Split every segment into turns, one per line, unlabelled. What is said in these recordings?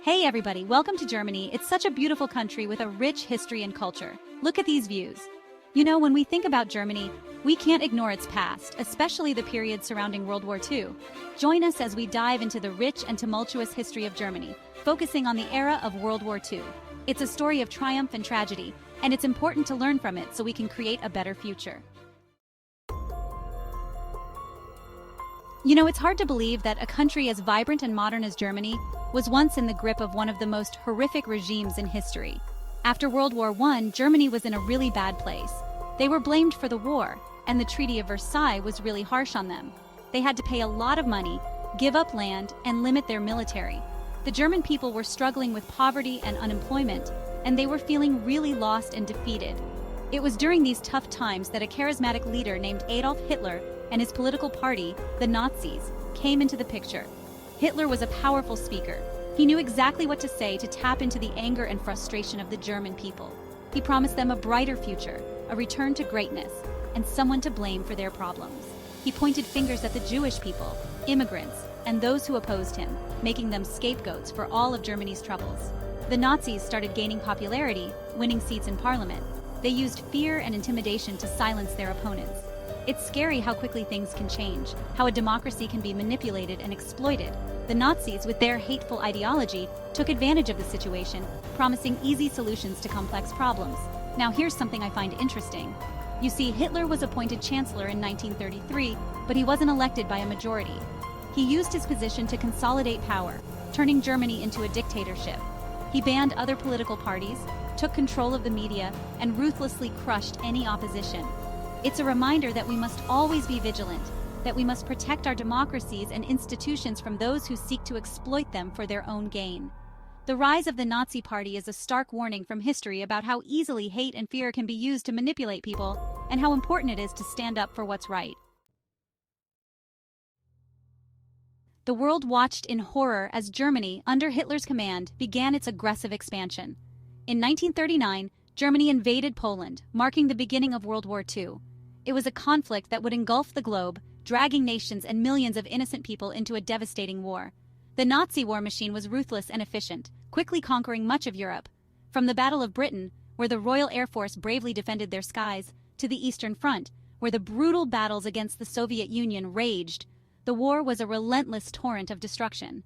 Hey everybody, welcome to Germany. It's such a beautiful country with a rich history and culture. Look at these views. You know, when we think about Germany, we can't ignore its past, especially the period surrounding World War II. Join us as we dive into the rich and tumultuous history of Germany, focusing on the era of World War II. It's a story of triumph and tragedy, and it's important to learn from it so we can create a better future. You know, it's hard to believe that a country as vibrant and modern as Germany was once in the grip of one of the most horrific regimes in history. After World War I, Germany was in a really bad place. They were blamed for the war, and the Treaty of Versailles was really harsh on them. They had to pay a lot of money, give up land, and limit their military. The German people were struggling with poverty and unemployment, and they were feeling really lost and defeated. It was during these tough times that a charismatic leader named Adolf Hitler and his political party, the Nazis, came into the picture. Hitler was a powerful speaker. He knew exactly what to say to tap into the anger and frustration of the German people. He promised them a brighter future, a return to greatness, and someone to blame for their problems. He pointed fingers at the Jewish people, immigrants, and those who opposed him, making them scapegoats for all of Germany's troubles. The Nazis started gaining popularity, winning seats in parliament. They used fear and intimidation to silence their opponents. It's scary how quickly things can change, how a democracy can be manipulated and exploited. The Nazis, with their hateful ideology, took advantage of the situation, promising easy solutions to complex problems. Now here's something I find interesting. You see, Hitler was appointed chancellor in 1933, but he wasn't elected by a majority. He used his position to consolidate power, turning Germany into a dictatorship. He banned other political parties, took control of the media, and ruthlessly crushed any opposition. It's a reminder that we must always be vigilant, that we must protect our democracies and institutions from those who seek to exploit them for their own gain. The rise of the Nazi Party is a stark warning from history about how easily hate and fear can be used to manipulate people, and how important it is to stand up for what's right. The world watched in horror as Germany, under Hitler's command, began its aggressive expansion. In 1939, Germany invaded Poland, marking the beginning of World War II. It was a conflict that would engulf the globe, dragging nations and millions of innocent people into a devastating war. The Nazi war machine was ruthless and efficient, quickly conquering much of Europe. From the Battle of Britain, where the Royal Air Force bravely defended their skies, to the Eastern Front, where the brutal battles against the Soviet Union raged, the war was a relentless torrent of destruction.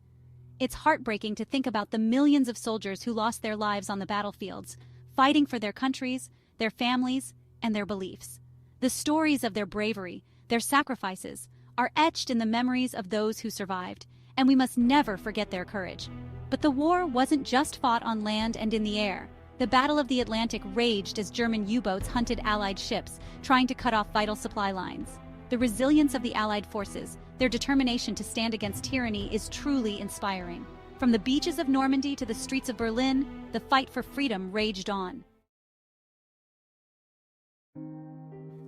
It's heartbreaking to think about the millions of soldiers who lost their lives on the battlefields, fighting for their countries, their families, and their beliefs. The stories of their bravery, their sacrifices, are etched in the memories of those who survived, and we must never forget their courage. But the war wasn't just fought on land and in the air. The Battle of the Atlantic raged as German U-boats hunted Allied ships, trying to cut off vital supply lines. The resilience of the Allied forces, their determination to stand against tyranny, is truly inspiring. From the beaches of Normandy to the streets of Berlin, the fight for freedom raged on.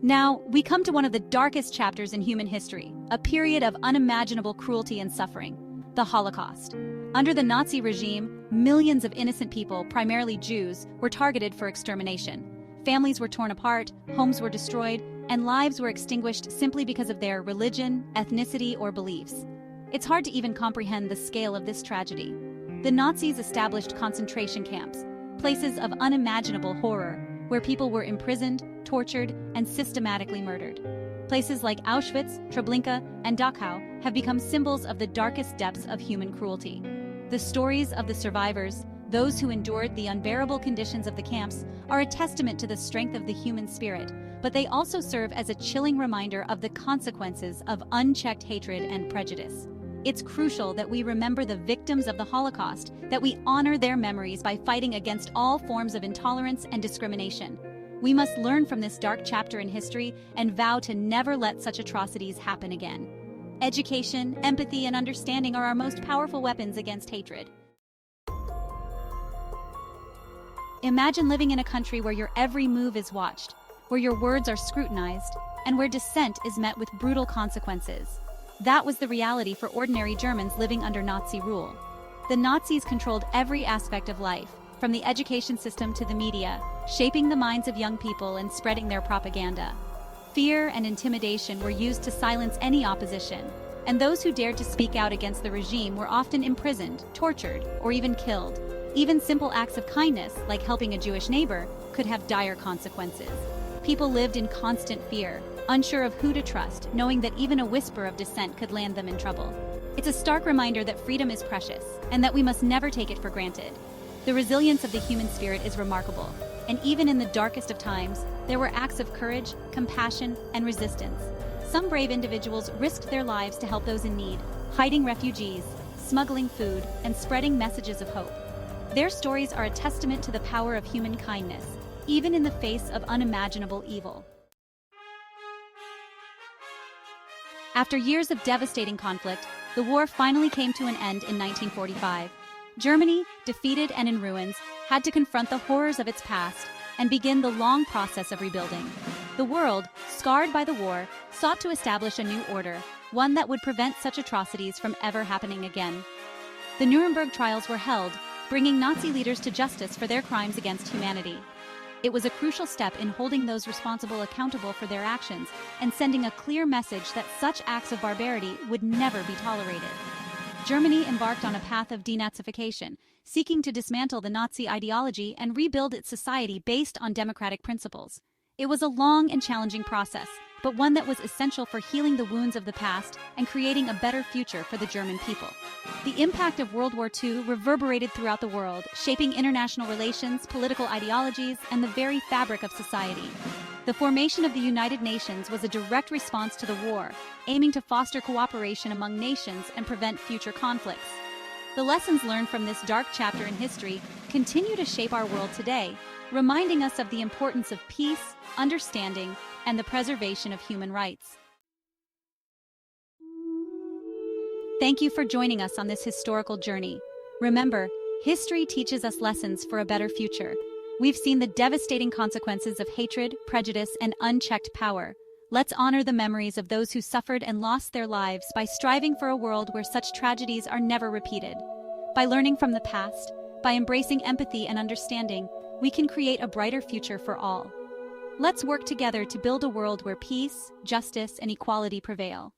Now, we come to one of the darkest chapters in human history, a period of unimaginable cruelty and suffering, the Holocaust. Under the Nazi regime, millions of innocent people, primarily Jews, were targeted for extermination. Families were torn apart, homes were destroyed, and lives were extinguished simply because of their religion, ethnicity, or beliefs. It's hard to even comprehend the scale of this tragedy. The Nazis established concentration camps, places of unimaginable horror, where people were imprisoned, tortured, and systematically murdered. Places like Auschwitz, Treblinka, and Dachau have become symbols of the darkest depths of human cruelty. The stories of the survivors, those who endured the unbearable conditions of the camps, are a testament to the strength of the human spirit, but they also serve as a chilling reminder of the consequences of unchecked hatred and prejudice. It's crucial that we remember the victims of the Holocaust, that we honor their memories by fighting against all forms of intolerance and discrimination. We must learn from this dark chapter in history and vow to never let such atrocities happen again. Education, empathy, and understanding are our most powerful weapons against hatred. Imagine living in a country where your every move is watched, where your words are scrutinized, and where dissent is met with brutal consequences. That was the reality for ordinary Germans living under Nazi rule. The Nazis controlled every aspect of life, from the education system to the media, shaping the minds of young people and spreading their propaganda. Fear and intimidation were used to silence any opposition, and those who dared to speak out against the regime were often imprisoned, tortured, or even killed. Even simple acts of kindness, like helping a Jewish neighbor, could have dire consequences. People lived in constant fear, unsure of who to trust, knowing that even a whisper of dissent could land them in trouble. It's a stark reminder that freedom is precious, and that we must never take it for granted. The resilience of the human spirit is remarkable, and even in the darkest of times, there were acts of courage, compassion, and resistance. Some brave individuals risked their lives to help those in need, hiding refugees, smuggling food, and spreading messages of hope. Their stories are a testament to the power of human kindness, even in the face of unimaginable evil. After years of devastating conflict, the war finally came to an end in 1945. Germany, defeated and in ruins, had to confront the horrors of its past and begin the long process of rebuilding. The world, scarred by the war, sought to establish a new order, one that would prevent such atrocities from ever happening again. The Nuremberg trials were held, bringing Nazi leaders to justice for their crimes against humanity. It was a crucial step in holding those responsible accountable for their actions and sending a clear message that such acts of barbarity would never be tolerated. Germany embarked on a path of denazification, seeking to dismantle the Nazi ideology and rebuild its society based on democratic principles. It was a long and challenging process, but one that was essential for healing the wounds of the past and creating a better future for the German people. The impact of World War II reverberated throughout the world, shaping international relations, political ideologies, and the very fabric of society. The formation of the United Nations was a direct response to the war, aiming to foster cooperation among nations and prevent future conflicts. The lessons learned from this dark chapter in history continue to shape our world today, reminding us of the importance of peace, understanding, and the preservation of human rights. Thank you for joining us on this historical journey. Remember, history teaches us lessons for a better future. We've seen the devastating consequences of hatred, prejudice, and unchecked power. Let's honor the memories of those who suffered and lost their lives by striving for a world where such tragedies are never repeated. By learning from the past, by embracing empathy and understanding, we can create a brighter future for all. Let's work together to build a world where peace, justice, and equality prevail.